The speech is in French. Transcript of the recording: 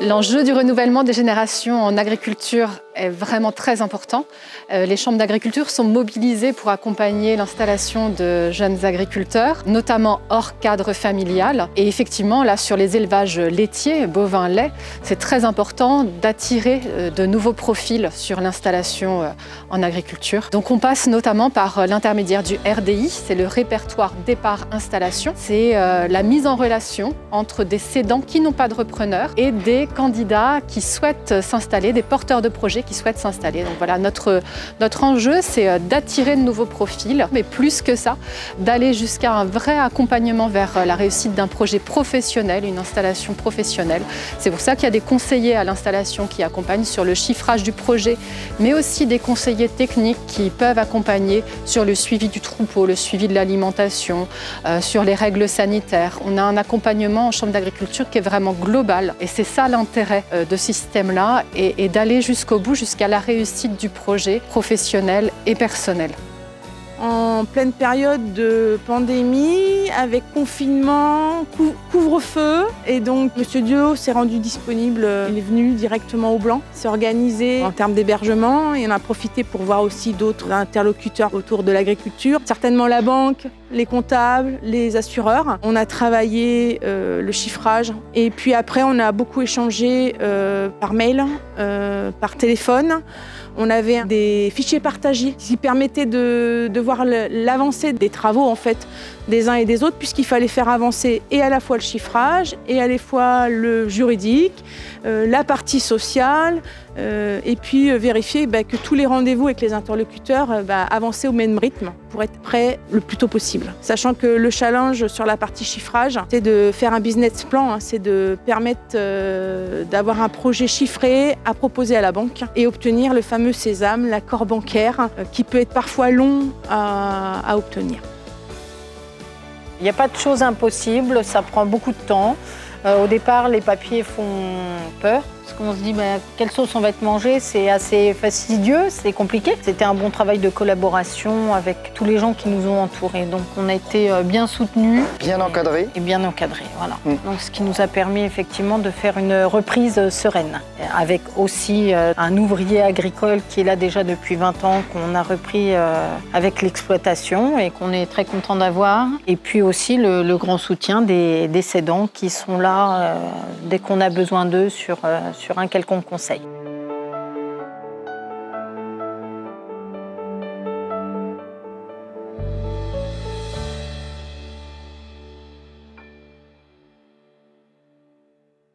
L'enjeu du renouvellement des générations en agriculture est vraiment très important. Les chambres d'agriculture sont mobilisées pour accompagner l'installation de jeunes agriculteurs, notamment hors cadre familial. Et effectivement, là, sur les élevages laitiers, bovins, lait, c'est très important d'attirer de nouveaux profils sur l'installation en agriculture. Donc on passe notamment par l'intermédiaire du RDI, c'est le répertoire départ installation. C'est la mise en relation entre des cédants qui n'ont pas de repreneur et des candidats qui souhaitent s'installer, des porteurs de projets qui souhaitent s'installer. Donc voilà, notre enjeu, c'est d'attirer de nouveaux profils, mais plus que ça, d'aller jusqu'à un vrai accompagnement vers la réussite d'un projet professionnel, une installation professionnelle. C'est pour ça qu'il y a des conseillers à l'installation qui accompagnent sur le chiffrage du projet, mais aussi des conseillers techniques qui peuvent accompagner sur le suivi du troupeau, le suivi de l'alimentation, sur les règles sanitaires. On a un accompagnement en chambre d'agriculture qui est vraiment global et c'est ça l'intérêt de ce système-là et d'aller jusqu'au bout, jusqu'à la réussite du projet professionnel et personnel. En pleine période de pandémie, avec confinement, couvre-feu. Et donc, Monsieur Diot s'est rendu disponible. Il est venu directement au Blanc, s'est organisé en termes d'hébergement. Et on a profité pour voir aussi d'autres interlocuteurs autour de l'agriculture. Certainement la banque, les comptables, les assureurs. On a travaillé le chiffrage. Et puis après, on a beaucoup échangé par mail, par téléphone. On avait des fichiers partagés qui permettaient de voir l'avancée des travaux en fait, des uns et des autres, puisqu'il fallait faire avancer et à la fois le chiffrage, et à la fois le juridique, la partie sociale, et puis vérifier que tous les rendez-vous avec les interlocuteurs avançaient au même rythme pour être prêts le plus tôt possible. Sachant que le challenge sur la partie chiffrage, c'est de faire un business plan, c'est de permettre d'avoir un projet chiffré à proposer à la banque et obtenir le fameux sésame, l'accord bancaire, qui peut être parfois long à obtenir. Il n'y a pas de chose impossible, ça prend beaucoup de temps. Au départ, les papiers font peur, parce qu'on se dit quelle sauce on va être mangé, c'est assez fastidieux, c'est compliqué. C'était un bon travail de collaboration avec tous les gens qui nous ont entourés. Donc on a été bien soutenus. Bien encadrés. Et bien encadrés, voilà. Donc ce qui nous a permis effectivement de faire une reprise sereine. Avec aussi un ouvrier agricole qui est là déjà depuis 20 ans, qu'on a repris avec l'exploitation et qu'on est très content d'avoir. Et puis aussi le grand soutien des cédants qui sont là dès qu'on a besoin d'eux sur un quelconque conseil.